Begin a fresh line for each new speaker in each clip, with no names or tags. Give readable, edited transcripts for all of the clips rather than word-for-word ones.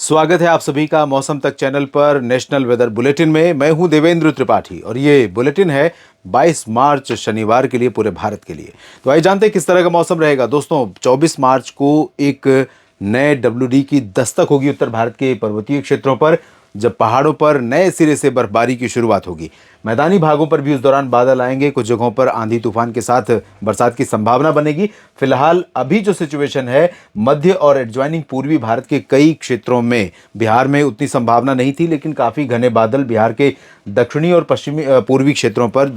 स्वागत है आप सभी का मौसम तक चैनल पर नेशनल वेदर बुलेटिन में। मैं हूं देवेंद्र त्रिपाठी और ये बुलेटिन है 22 मार्च शनिवार के लिए पूरे भारत के लिए। तो आइए जानते हैं किस तरह का मौसम रहेगा। दोस्तों 24 मार्च को एक नए WD की दस्तक होगी उत्तर भारत के पर्वतीय क्षेत्रों पर, जब पहाड़ों पर नए सिरे से बर्फबारी की शुरुआत होगी। मैदानी भागों पर भी उस दौरान बादल आएंगे, कुछ जगहों पर आंधी तूफान के साथ बरसात की संभावना बनेगी। फिलहाल अभी जो सिचुएशन है, मध्य और एडजॉइनिंग पूर्वी भारत के कई क्षेत्रों में, बिहार में उतनी संभावना नहीं थी, लेकिन काफ़ी घने बादल बिहार के दक्षिणी और पश्चिमी पूर्वी क्षेत्रों पर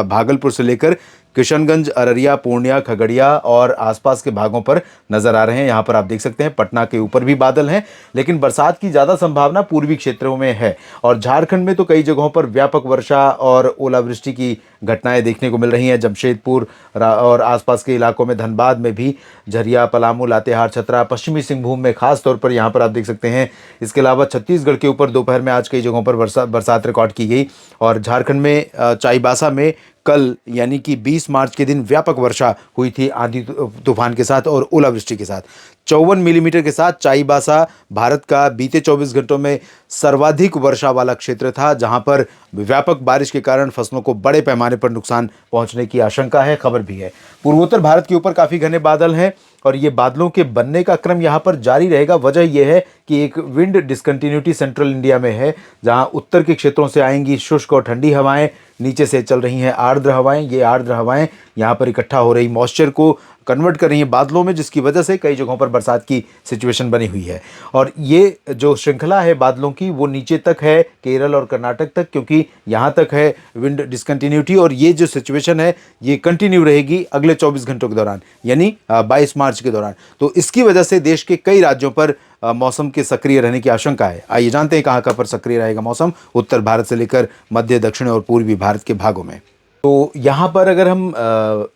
भागलपुर से लेकर किशनगंज, अररिया, पूर्णिया, खगड़िया और आसपास के भागों पर नजर आ रहे हैं। यहाँ पर आप देख सकते हैं पटना के ऊपर भी बादल हैं, लेकिन बरसात की ज़्यादा संभावना पूर्वी क्षेत्रों में है। और झारखंड में तो कई जगहों पर व्यापक वर्षा और ओलावृष्टि की घटनाएं देखने को मिल रही हैं। जमशेदपुर और आसपास के इलाकों में, धनबाद में भी, झरिया, पलामू, लातेहार, चतरा, पश्चिमी सिंहभूम में खास तौर पर यहाँ पर आप देख सकते हैं। इसके अलावा छत्तीसगढ़ के ऊपर दोपहर में आज कई जगहों पर बरसात रिकॉर्ड की गई। और झारखंड में चाईबासा में कल यानी कि 20 मार्च के दिन व्यापक वर्षा हुई थी, आंधी तूफान के साथ और ओलावृष्टि के साथ। 54 मिलीमीटर के साथ चाईबासा भारत का बीते 24 घंटों में सर्वाधिक वर्षा वाला क्षेत्र था, जहां पर व्यापक बारिश के कारण फसलों को बड़े पैमाने पर नुकसान पहुंचने की आशंका है, खबर भी है। पूर्वोत्तर भारत के ऊपर काफ़ी घने बादल हैं और ये बादलों के बनने का क्रम यहाँ पर जारी रहेगा। वजह यह है कि एक विंड डिसकंटिन्यूटी सेंट्रल इंडिया में है, जहाँ उत्तर के क्षेत्रों से आएंगी शुष्क और ठंडी हवाएं, नीचे से चल रही हैं आर्द्र हवाएं। ये आर्द्र हवाएं यहाँ पर इकट्ठा हो रही मॉइस्चर को कन्वर्ट कर रही हैं बादलों में, जिसकी वजह से कई जगहों पर बरसात की सिचुएशन बनी हुई है। और ये जो श्रृंखला है बादलों की, वो नीचे तक है, केरल और कर्नाटक तक, क्योंकि यहाँ तक है विंड डिसकंटिन्यूटी। और ये जो सिचुएशन है ये कंटिन्यू रहेगी अगले 24 घंटों के दौरान, यानी 22 मार्च के दौरान। तो इसकी वजह से देश के कई राज्यों पर मौसम के सक्रिय रहने की आशंका है। आइए जानते हैं कहाँ कहाँ पर सक्रिय रहेगा मौसम उत्तर भारत से लेकर मध्य, दक्षिण और पूर्वी भारत के भागों में। तो यहाँ पर अगर हम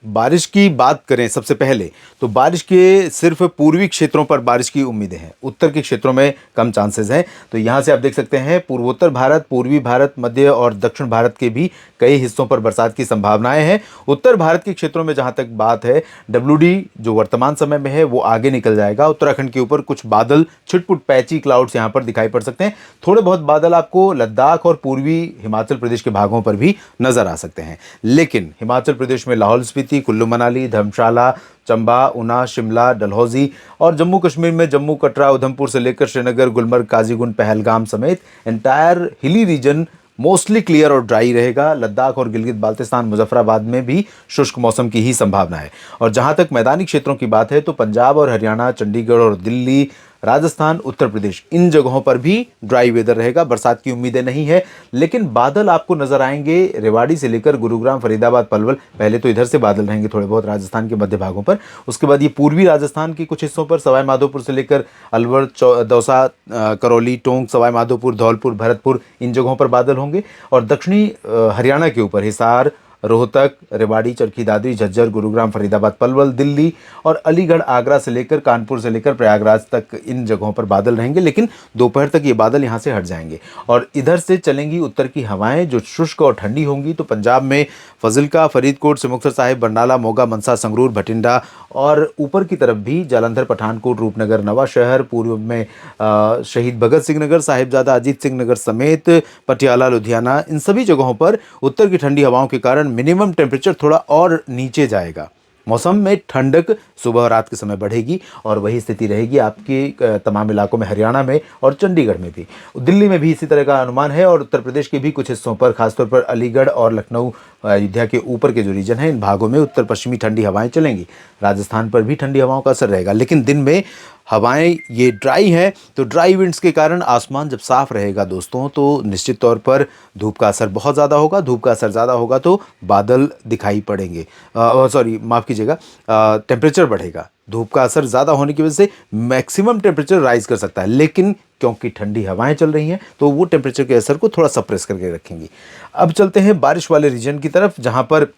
बारिश की बात करें सबसे पहले, तो बारिश के सिर्फ पूर्वी क्षेत्रों पर बारिश की उम्मीदें हैं, उत्तर के क्षेत्रों में कम चांसेस हैं। तो यहाँ से आप देख सकते हैं पूर्वोत्तर भारत, पूर्वी भारत, मध्य और दक्षिण भारत के भी कई हिस्सों पर बरसात की संभावनाएं हैं। उत्तर भारत के क्षेत्रों में जहाँ तक बात है, WD जो वर्तमान समय में है वो आगे निकल जाएगा। उत्तराखंड के ऊपर कुछ बादल, छिटपुट पैची क्लाउड्स यहाँ पर दिखाई पड़ सकते हैं। थोड़े बहुत बादल आपको लद्दाख और पूर्वी हिमाचल प्रदेश के भागों पर भी नजर आ सकते हैं। लेकिन हिमाचल प्रदेश में लाहौल स्पीति, कुल्लू मनाली, धर्मशाला, चंबा, ऊना, शिमला, डलहौजी और जम्मू कश्मीर में जम्मू, कटरा, उधमपुर से लेकर श्रीनगर, गुलमर्ग, काजीगुंड, पहलगाम समेत entire hilly region mostly clear और ड्राई रहेगा। लद्दाख और गिलगित बाल्टिस्तान, मुजफ्फराबाद में भी शुष्क मौसम की ही संभावना है। और जहां तक मैदानी क्षेत्रों की बात है, तो पंजाब और हरियाणा, चंडीगढ़ और दिल्ली, राजस्थान, उत्तर प्रदेश, इन जगहों पर भी ड्राई वेदर रहेगा। बरसात की उम्मीदें नहीं है, लेकिन बादल आपको नजर आएंगे रेवाड़ी से लेकर गुरुग्राम, फरीदाबाद, पलवल। पहले तो इधर से बादल रहेंगे थोड़े बहुत राजस्थान के मध्य भागों पर, उसके बाद ये पूर्वी राजस्थान के कुछ हिस्सों पर, सवाई माधोपुर से लेकर अलवर, दौसा, करौली, टोंक, सवाई माधोपुर, धौलपुर, भरतपुर, इन जगहों पर बादल होंगे। और दक्षिणी हरियाणा के ऊपर हिसार, रोहतक, रेवाड़ी, चरखी दादरी, झज्जर, गुरुग्राम, फरीदाबाद, पलवल, दिल्ली और अलीगढ़, आगरा से लेकर कानपुर से लेकर प्रयागराज तक, इन जगहों पर बादल रहेंगे। लेकिन दोपहर तक ये बादल यहाँ से हट जाएंगे और इधर से चलेंगी उत्तर की हवाएं, जो शुष्क और ठंडी होंगी। तो पंजाब में फजिल्का, फरीदकोट, सिमुक्सर साहिब, बरनाला, मोगा, मनसा, संगरूर, भटिंडा और ऊपर की तरफ भी जालंधर, पठानकोट, रूपनगर, नवा शहर, पूर्व में शहीद भगत सिंह नगर, साहिबजादा अजीत सिंह नगर समेत पटियाला, लुधियाना, इन सभी जगहों पर उत्तर की ठंडी हवाओं के कारण मिनिमम टेम्परेचर थोड़ा और नीचे जाएगा। मौसम में ठंडक सुबह और रात के समय बढ़ेगी और वही स्थिति रहेगी आपके तमाम इलाकों में, हरियाणा में और चंडीगढ़ में भी। दिल्ली में भी इसी तरह का अनुमान है और उत्तर प्रदेश के भी कुछ हिस्सों पर, खासतौर पर अलीगढ़ और लखनऊ, अयोध्या के ऊपर के जो रीजन है, इन भागों में उत्तर पश्चिमी ठंडी हवाएं चलेंगी। राजस्थान पर भी ठंडी हवाओं का असर रहेगा, लेकिन दिन में हवाएं ये ड्राई हैं। तो ड्राई विंड्स के कारण आसमान जब साफ रहेगा दोस्तों, तो निश्चित तौर पर धूप का असर बहुत ज़्यादा होगा। धूप का असर ज़्यादा होगा तो बादल दिखाई पड़ेंगे, माफ़ कीजिएगा, टेम्परेचर बढ़ेगा। धूप का असर ज़्यादा होने की वजह से मैक्सिमम टेम्परेचर राइज कर सकता है, लेकिन क्योंकि ठंडी हवाएं चल रही हैं तो वो टेम्परेचर के असर को थोड़ा सप्रेस करके रखेंगी। अब चलते हैं बारिश वाले रीजन की तरफ, जहाँ पर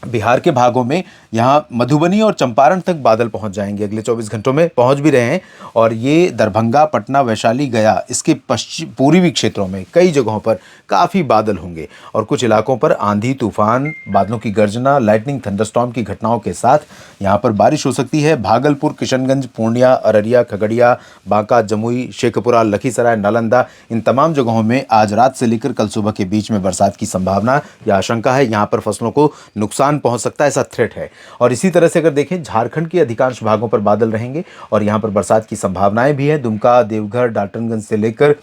बिहार के भागों में यहाँ मधुबनी और चंपारण तक बादल पहुंच जाएंगे, अगले 24 घंटों में पहुंच भी रहे हैं। और ये दरभंगा, पटना, वैशाली, गया, इसके पश्चिम पूर्वी क्षेत्रों में कई जगहों पर काफ़ी बादल होंगे और कुछ इलाकों पर आंधी, तूफान, बादलों की गर्जना, लाइटनिंग, थंडरस्टॉर्म की घटनाओं के साथ यहाँ पर बारिश हो सकती है। भागलपुर, किशनगंज, पूर्णिया, अररिया, खगड़िया, बांका, जमुई, शेखपुरा, लखीसराय, नालंदा, इन तमाम जगहों में आज रात से लेकर कल सुबह के बीच में बरसात की संभावना या आशंका है। यहाँ पर फसलों को नुकसान पहुंच सकता है, ऐसा थ्रेट है। और इसी तरह से अगर देखें, झारखंड के अधिकांश भागों पर बादल रहेंगे और यहां पर बरसात की संभावनाएं भी हैं। दुमका, देवघर, डाल्टनगंज से लेकर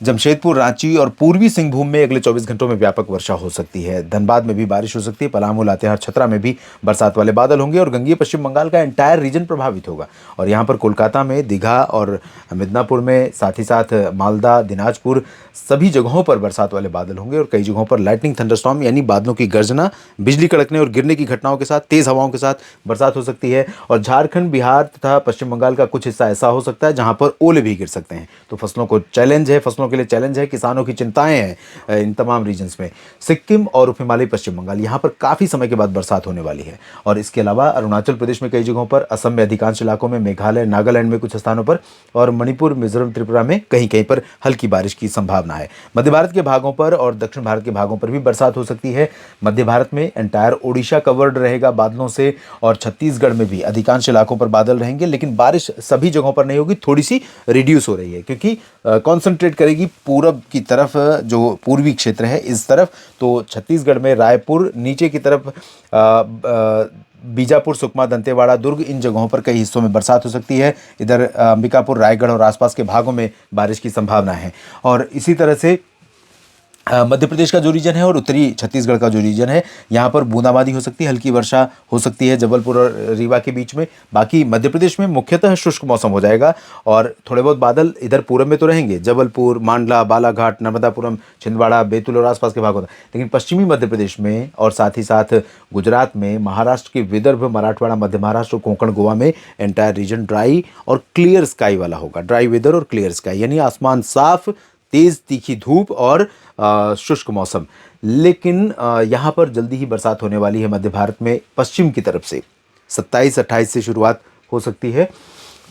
जमशेदपुर, रांची और पूर्वी सिंहभूम में अगले 24 घंटों में व्यापक वर्षा हो सकती है। धनबाद में भी बारिश हो सकती है। पलामू, लातेहार, छतरा में भी बरसात वाले बादल होंगे और गंगीय पश्चिम बंगाल का एंटायर रीजन प्रभावित होगा। और यहाँ पर कोलकाता में, दीघा और मिदनापुर में, साथ ही साथ मालदा, दिनाजपुर, सभी जगहों पर बरसात वाले बादल होंगे और कई जगहों पर लाइटनिंग, थंडरस्टॉर्म यानी बादलों की गर्जना, बिजली कड़कने और गिरने की घटनाओं के साथ तेज हवाओं के साथ बरसात हो सकती है। और झारखंड, बिहार तथा पश्चिम बंगाल का कुछ हिस्सा ऐसा हो सकता है जहां पर ओले भी गिर सकते हैं। तो फसलों को चैलेंज है, फसलों के लिए चैलेंज है, किसानों की चिंताएं हैं इन तमाम रीजन्स में। सिक्किम और उप हिमालयी पश्चिम बंगाल, यहाँ पर काफ़ी समय के बाद बरसात होने वाली है। और इसके अलावा अरुणाचल प्रदेश में कई जगहों पर, असम में अधिकांश इलाकों में, मेघालय, नागालैंड में कुछ स्थानों पर और मणिपुर, मिजोरम, त्रिपुरा में कहीं कहीं पर हल्की बारिश की संभावना है। मध्य भारत के भागों पर और दक्षिण भारत के भागों पर भी बरसात हो सकती है। मध्य भारत में एंटायर ओडिशा कवर्ड रहेगा बादलों से और छत्तीसगढ़ में भी अधिकांश इलाकों पर बादल रहेंगे, लेकिन बारिश सभी जगहों पर नहीं होगी, थोड़ी सी रिड्यूस हो रही है क्योंकि कॉन्सेंट्रेट करेगी पूरब की तरफ, जो पूर्वी क्षेत्र है इस तरफ। तो छत्तीसगढ़ में रायपुर, नीचे की तरफ बीजापुर, सुकमा, दंतेवाड़ा, दुर्ग, इन जगहों पर कई हिस्सों में बरसात हो सकती है। इधर अंबिकापुर, रायगढ़ और आसपास के भागों में बारिश की संभावना है। और इसी तरह से मध्य प्रदेश का जो रीजन है और उत्तरी छत्तीसगढ़ का जो रीजन है, यहाँ पर बूंदाबांदी हो सकती है, हल्की वर्षा हो सकती है जबलपुर और रीवा के बीच में। बाकी मध्य प्रदेश में मुख्यतः शुष्क मौसम हो जाएगा और थोड़े बहुत बादल इधर पूरब में तो रहेंगे, जबलपुर, मांडला, बालाघाट, नर्मदापुरम, छिंदवाड़ा, बैतूल और आसपास के भागों में। लेकिन पश्चिमी मध्य प्रदेश में और साथ ही साथ गुजरात में, महाराष्ट्र के विदर्भ, मराठवाड़ा, मध्य महाराष्ट्र और कोंकण, गोवा में एंटायर रीजन ड्राई और क्लियर स्काई वाला होगा। ड्राई वेदर और क्लियर स्काई यानी आसमान साफ, तेज तीखी धूप और शुष्क मौसम। लेकिन यहाँ पर जल्दी ही बरसात होने वाली है मध्य भारत में पश्चिम की तरफ से। 27-28 से शुरुआत हो सकती है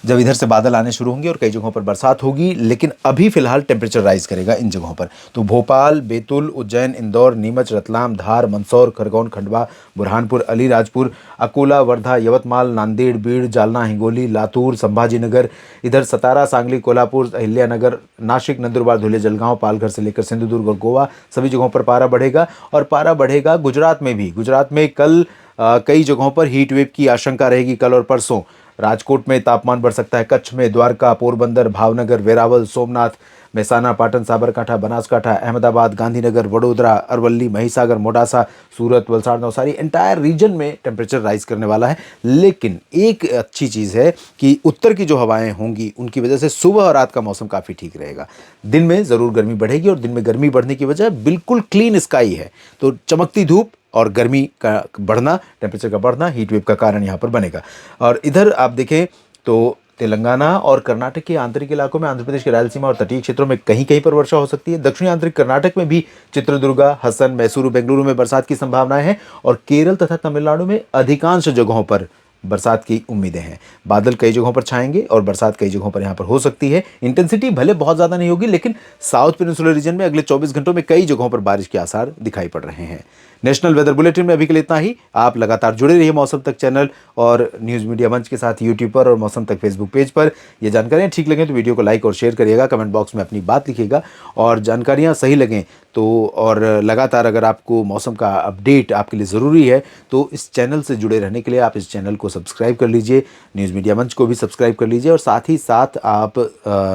जब इधर से बादल आने शुरू होंगे और कई जगहों पर बरसात होगी। लेकिन अभी फिलहाल टेम्परेचर राइज करेगा इन जगहों पर। तो भोपाल, बैतूल, उज्जैन, इंदौर, नीमच, रतलाम, धार, मंदसौर, खरगोन, खंडवा, बुरहानपुर, अलीराजपुर, अकोला, वर्धा, यवतमाल, नांदेड़, बीड़, जालना, हिंगोली, लातूर, संभाजीनगर, इधर सतारा, सांगली, कोल्हापुर, अहिल्यानगर, नासिक, नंदुरबार, धुले, जलगांव, पालघर से लेकर सिंधुदुर्ग और गोवा, सभी जगहों पर पारा बढ़ेगा। और पारा बढ़ेगा गुजरात में भी। गुजरात में कल कई जगहों पर हीट वेव की आशंका रहेगी। कल और परसों राजकोट में तापमान बढ़ सकता है, कच्छ में, द्वारका, पोरबंदर, भावनगर, वेरावल, सोमनाथ, मेहसाना, पाटन, साबरकांठा, बनासकांठा, अहमदाबाद, गांधीनगर, वडोदरा, अरवली, महिसागर, मोडासा, सूरत, वलसाड़, नवसारी, एंटायर रीजन में टेम्परेचर राइज करने वाला है। लेकिन एक अच्छी चीज़ है कि उत्तर की जो हवाएं होंगी उनकी वजह से सुबह और रात का मौसम काफ़ी ठीक रहेगा। दिन में ज़रूर गर्मी बढ़ेगी और दिन में गर्मी बढ़ने की वजह बिल्कुल क्लीन स्काई है, तो चमकती धूप और गर्मी का बढ़ना, टेम्परेचर का बढ़ना हीट वेव का कारण यहाँ पर बनेगा। और इधर आप देखें तो तेलंगाना और कर्नाटक के आंतरिक इलाकों में, आंध्र प्रदेश के रायलसीमा और तटीय क्षेत्रों में कहीं कहीं पर वर्षा हो सकती है। दक्षिणी आंतरिक कर्नाटक में भी चित्रदुर्गा, हसन, मैसूरू, बेंगलुरु में बरसात की संभावनाएं हैं। और केरल तथा तमिलनाडु में अधिकांश जगहों पर बरसात की उम्मीदें हैं। बादल कई जगहों पर छाएंगे और बरसात कई जगहों पर यहाँ पर हो सकती है। इंटेंसिटी भले बहुत ज़्यादा नहीं होगी, लेकिन साउथ पेनिनसुलर रीजन में अगले 24 घंटों में कई जगहों पर बारिश के आसार दिखाई पड़ रहे हैं। नेशनल वेदर बुलेटिन में अभी के लिए इतना ही। आप लगातार जुड़े रहिए मौसम तक चैनल और न्यूज़ मीडिया मंच के साथ यूट्यूब पर और मौसम तक फेसबुक पेज पर। ये जानकारियाँ ठीक लगें तो वीडियो को लाइक और शेयर करिएगा, कमेंट बॉक्स में अपनी बात लिखिएगा। और जानकारियाँ सही लगें तो, और लगातार अगर आपको मौसम का अपडेट आपके लिए ज़रूरी है तो इस चैनल से जुड़े रहने के लिए आप इस चैनल को सब्सक्राइब कर लीजिए, न्यूज़ मीडिया मंच को भी सब्सक्राइब कर लीजिए और साथ ही साथ आप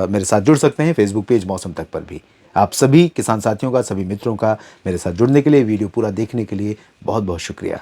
मेरे साथ जुड़ सकते हैं फेसबुक पेज मौसम तक पर भी। आप सभी किसान साथियों का, सभी मित्रों का मेरे साथ जुड़ने के लिए, वीडियो पूरा देखने के लिए बहुत बहुत शुक्रिया।